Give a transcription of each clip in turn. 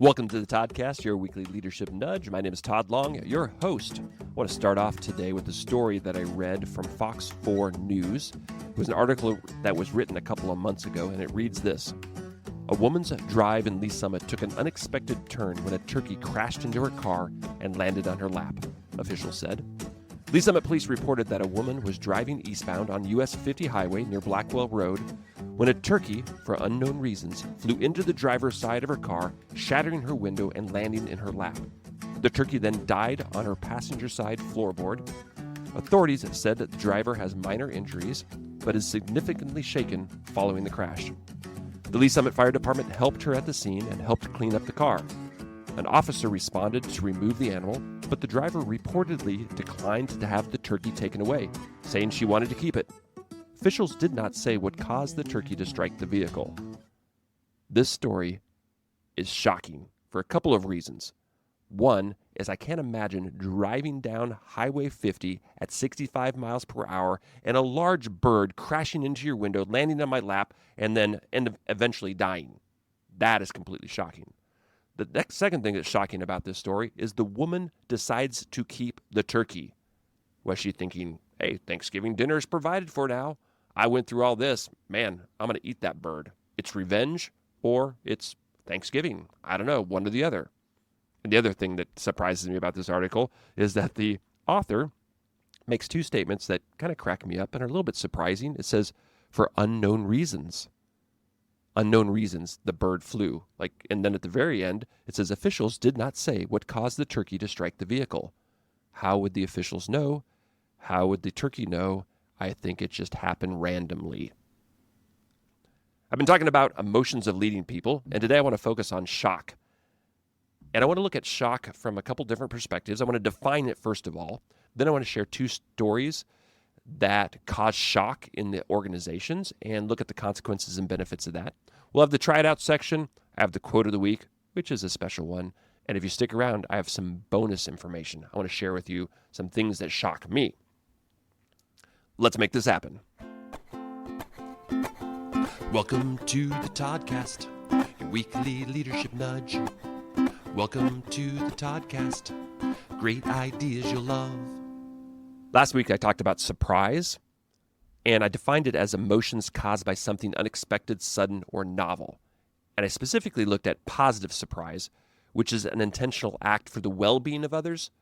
Welcome to the Toddcast, your weekly leadership nudge. My name is Todd Long, your host. I want to start off today with a story that I read from Fox 4 News. It was an article that was written a couple of months ago, and it reads this. A woman's drive in Lee Summit took an unexpected turn when a turkey crashed into her car and landed on her lap, officials said. Lee Summit police reported that a woman was driving eastbound on US 50 highway near Blackwell Road when a turkey, for unknown reasons, flew into the driver's side of her car, shattering her window and landing in her lap. The turkey then died on her passenger side floorboard. Authorities said that the driver has minor injuries, but is significantly shaken following the crash. The Lee Summit Fire Department helped her at the scene and helped clean up the car. An officer responded to remove the animal, but the driver reportedly declined to have the turkey taken away, saying she wanted to keep it. Officials did not say what caused the turkey to strike the vehicle. This story is shocking for a couple of reasons. One is I can't imagine driving down Highway 50 at 65 miles per hour and a large bird crashing into your window, landing on my lap, and then eventually dying. That is completely shocking. The second thing that's shocking about this story is the woman decides to keep the turkey. Was she thinking, hey, Thanksgiving dinner is provided for now. I went through all this. Man, I'm going to eat that bird. It's revenge or it's Thanksgiving. I don't know, one or the other. And the other thing that surprises me about this article is that the author makes two statements that kind of crack me up and are a little bit surprising. It says, for unknown reasons. Unknown reasons, the bird flew. And then at the very end, it says officials did not say what caused the turkey to strike the vehicle. How would the officials know? How would the turkey know? I think it just happened randomly. I've been talking about emotions of leading people, and today I want to focus on shock. And I want to look at shock from a couple different perspectives. I want to define it first of all. Then I want to share two stories that cause shock in the organizations and look at the consequences and benefits of that. We'll have the try it out section. I have the quote of the week, which is a special one. And if you stick around, I have some bonus information. I want to share with you some things that shock me. Let's make this happen. Welcome to the Toddcast, your weekly leadership nudge. Welcome to the Toddcast, great ideas you'll love. Last week I talked about surprise, and I defined it as emotions caused by something unexpected, sudden, or novel. And I specifically looked at positive surprise, which is an intentional act for the well-being of others,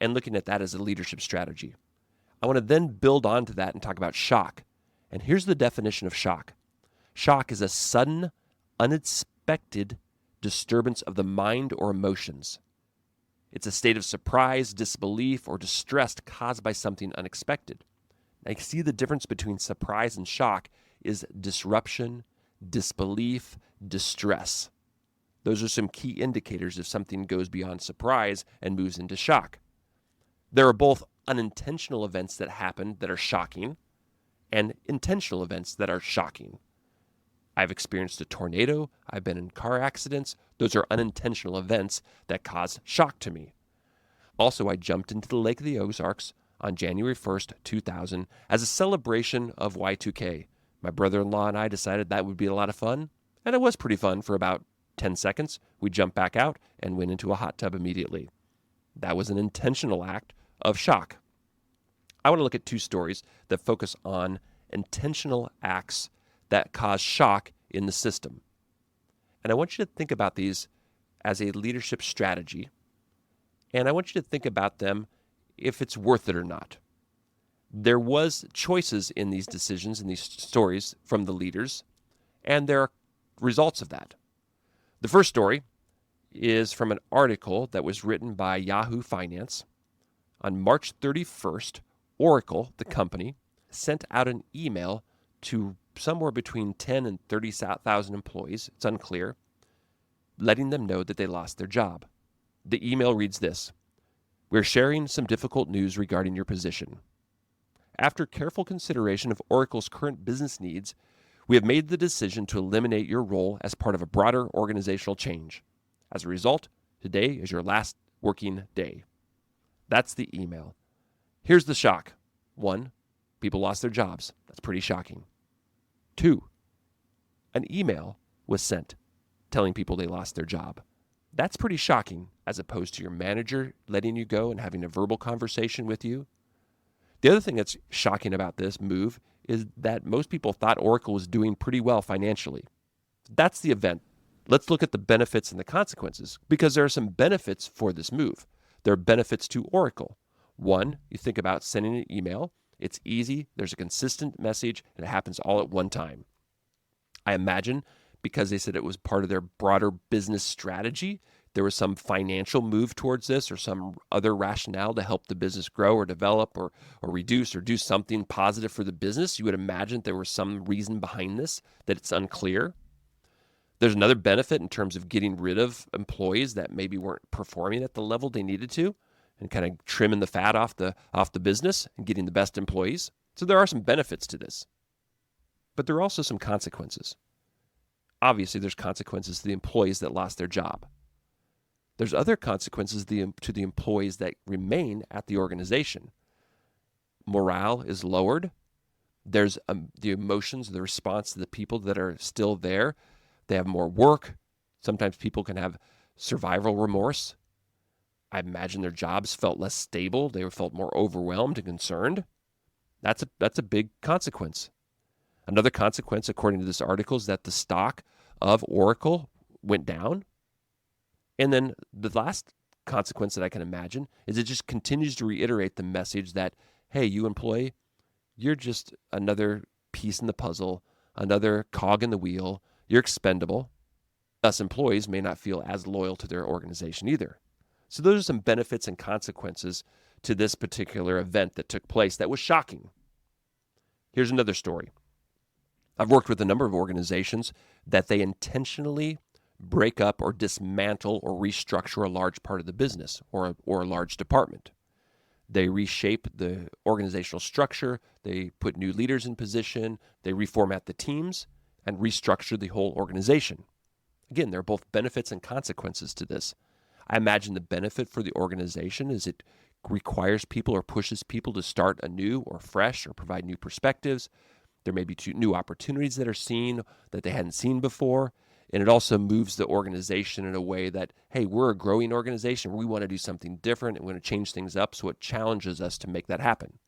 and looking at that as a leadership strategy. I want to then build onto that and talk about shock. And here's the definition of shock. Shock is a sudden, unexpected disturbance of the mind or emotions. It's a state of surprise, disbelief, or distress caused by something unexpected. I see the difference between surprise and shock is disruption, disbelief, distress. Those are some key indicators if something goes beyond surprise and moves into shock. There are both unintentional events that happen that are shocking and intentional events that are shocking. I've experienced a tornado. I've been in car accidents. Those are unintentional events that cause shock to me. Also, I jumped into the Lake of the Ozarks on January 1st, 2000 as a celebration of Y2K. My brother-in-law and I decided that would be a lot of fun, and it was pretty fun for about 10 seconds. We jumped back out and went into a hot tub immediately. That was an intentional act of shock. I want to look at two stories that focus on intentional acts that cause shock in the system. And I want you to think about these as a leadership strategy, and I want you to think about them if it's worth it or not. There was choices in these decisions, in these stories from the leaders, and there are results of that. The first story is from an article that was written by Yahoo Finance. On March 31st, Oracle, the company, sent out an email to somewhere between 10 and 30,000 employees, it's unclear, letting them know that they lost their job. The email reads this: "We're sharing some difficult news regarding your position. After careful consideration of Oracle's current business needs, we have made the decision to eliminate your role as part of a broader organizational change. As a result, today is your last working day." That's the email. Here's the shock. 1, people lost their jobs. That's pretty shocking. 2, an email was sent telling people they lost their job. That's pretty shocking, as opposed to your manager letting you go and having a verbal conversation with you. The other thing that's shocking about this move is that most people thought Oracle was doing pretty well financially. That's the event. Let's look at the benefits and the consequences, because there are some benefits for this move. There are benefits to Oracle. One, you think about sending an email. It's easy, there's a consistent message, and it happens all at one time. I imagine because they said it was part of their broader business strategy, there was some financial move towards this or some other rationale to help the business grow or develop or reduce or do something positive for the business. You would imagine there was some reason behind this, that it's unclear. There's another benefit in terms of getting rid of employees that maybe weren't performing at the level they needed to and kind of trimming the fat off the business and getting the best employees. So there are some benefits to this. But there are also some consequences. Obviously, there's consequences to the employees that lost their job. There's other consequences to the employees that remain at the organization. Morale is lowered. There's the emotions, the response to the people that are still there. They have more work. Sometimes people can have survival remorse. I imagine their jobs felt less stable. They felt more overwhelmed and concerned. That's a big consequence. Another consequence, according to this article, is that the stock of Oracle went down. And then the last consequence that I can imagine is it just continues to reiterate the message that, hey, you employee, you're just another piece in the puzzle, another cog in the wheel. You're expendable. Thus, employees may not feel as loyal to their organization either. So those are some benefits and consequences to this particular event that took place that was shocking. Here's another story. I've worked with a number of organizations that they intentionally break up or dismantle or restructure a large part of the business or a large department. They reshape the organizational structure, they put new leaders in position, they reformat the teams, and restructure the whole organization. Again, there are both benefits and consequences to this. I imagine the benefit for the organization is it requires people or pushes people to start anew or fresh or provide new perspectives. There may be new opportunities that are seen that they hadn't seen before. And it also moves the organization in a way that, hey, we're a growing organization. We want to do something different and we want to change things up. So it challenges us to make that happen.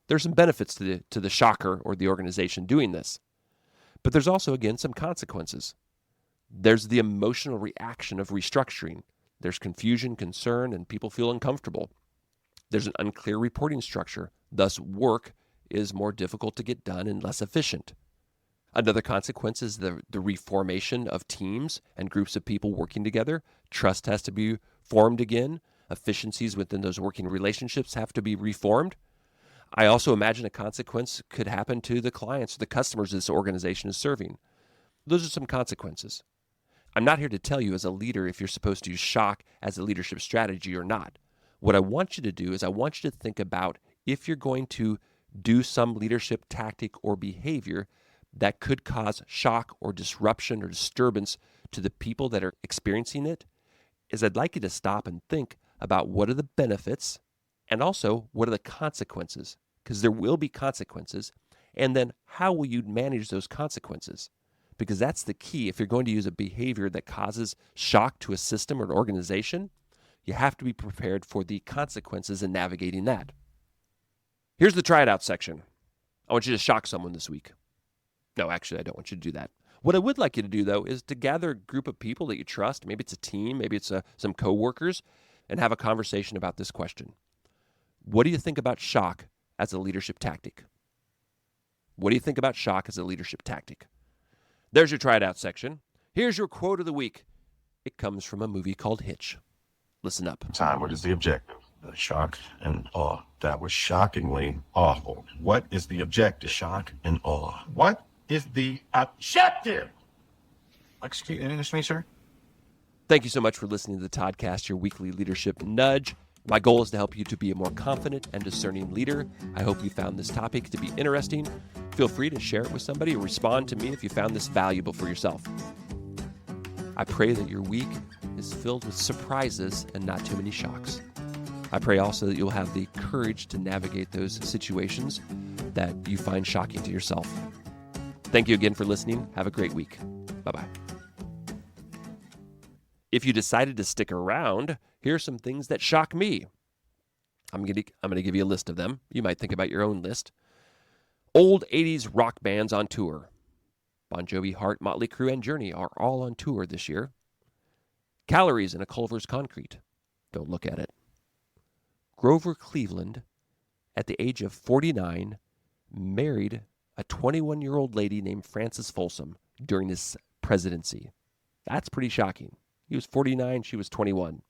There's some benefits to the shocker or the organization doing this. But there's also, again, some consequences. There's the emotional reaction of restructuring. There's confusion, concern, and people feel uncomfortable. There's an unclear reporting structure. Thus, work is more difficult to get done and less efficient. Another consequence is the reformation of teams and groups of people working together. Trust has to be formed again. Efficiencies within those working relationships have to be reformed. I also imagine a consequence could happen to the clients, the customers this organization is serving. Those are some consequences. I'm not here to tell you as a leader if you're supposed to use shock as a leadership strategy or not. What I want you to do is I want you to think about if you're going to do some leadership tactic or behavior that could cause shock or disruption or disturbance to the people that are experiencing it, is I'd like you to stop and think about what are the benefits and also what are the consequences, because there will be consequences, and then how will you manage those consequences? Because that's the key. If you're going to use a behavior that causes shock to a system or an organization, you have to be prepared for the consequences in navigating that. Here's the try it out section. I want you to shock someone this week. No, actually, I don't want you to do that. What I would like you to do, though, is to gather a group of people that you trust. Maybe it's a team, maybe it's some coworkers, and have a conversation about this question. What do you think about shock as a leadership tactic? What do you think about shock as a leadership tactic? There's your try it out section. Here's your quote of the week. It comes from a movie called Hitch. Listen up. Time, what is the objective? The shock and awe. That was shockingly awful. What is the objective? Shock and awe. What is the objective? Excuse me, sir? Thank you so much for listening to the Toddcast, your weekly leadership nudge. My goal is to help you to be a more confident and discerning leader. I hope you found this topic to be interesting. Feel free to share it with somebody or respond to me if you found this valuable for yourself. I pray that your week is filled with surprises and not too many shocks. I pray also that you'll have the courage to navigate those situations that you find shocking to yourself. Thank you again for listening. Have a great week. Bye-bye. If you decided to stick around, here's some things that shock me. I'm going to give you a list of them. You might think about your own list. Old 80s rock bands on tour. Bon Jovi, Heart, Motley Crue, and Journey are all on tour this year. Calories in a Culver's concrete. Don't look at it. Grover Cleveland, at the age of 49, married a 21-year-old lady named Frances Folsom during his presidency. That's pretty shocking. He was 49, she was 21.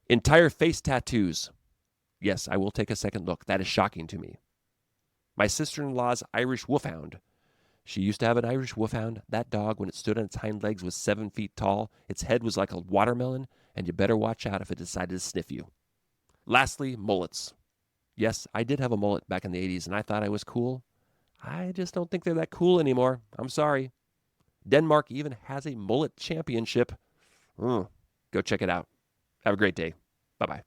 Entire face tattoos. Yes, I will take a second look. That is shocking to me. My sister-in-law's Irish wolfhound. She used to have an Irish wolfhound. That dog, when it stood on its hind legs, was 7 feet tall. Its head was like a watermelon, and you better watch out if it decided to sniff you. Lastly, mullets. Yes, I did have a mullet back in the 80s, and I thought I was cool. I just don't think they're that cool anymore. I'm sorry. Denmark even has a mullet championship. Go check it out. Have a great day. Bye-bye.